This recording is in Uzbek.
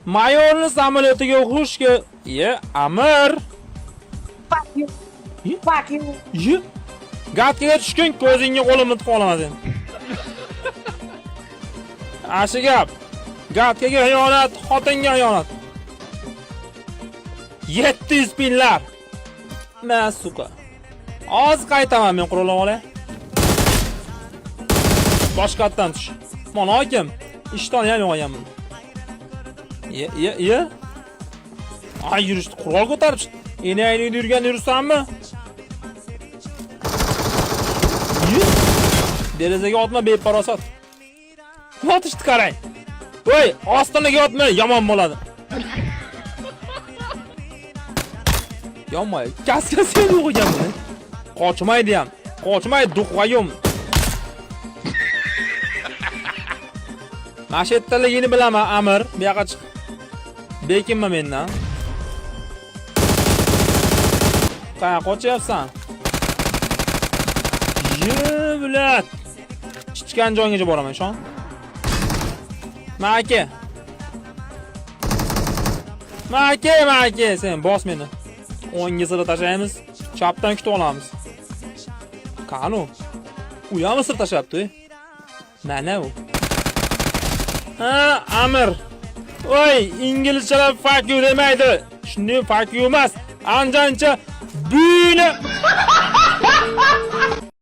Mayorning samolyotiga xushki. Amir. Fuck you. Fuck you. Ye. Gatkaga tushgan ko'zingga qo'limni tiqib olaman sen. Ashi gap. Gatkaga xiyonat, xotinga xiyonat. 700 pinlar. Men suka. Oz qaytaman men qurolib olay. Boshqatdan tush. Mana hokim, ishtonni ham yo'qolganman. Ye. Ay yurishdi, qurol ko'tarib. Enayingni yurgan yursanmi? Derazaga otma beparosat. Otishni qarang. Voy, ostiniga otma, yomon bo'ladi. Yomay, kaskasi yo'q qo'yganman. Qochmaydi ham. Qochmaydi duqvayum. Mashettaligini bilaman, Amir. Bu yoqqa chiq. Bekinma mendan. Qay qochyapsan? Yevlat. Chiqqan joyingga boraman, shon. Maka. Sen bos meni. O'ngga sir tashlaymiz. Chapdan kutib olamiz. Qani? U ham sir tashlabdi. Mana u. Amir. Voy, inglizchalar fuck you demaydi. Shunday fuck you emas. Anjancha buyni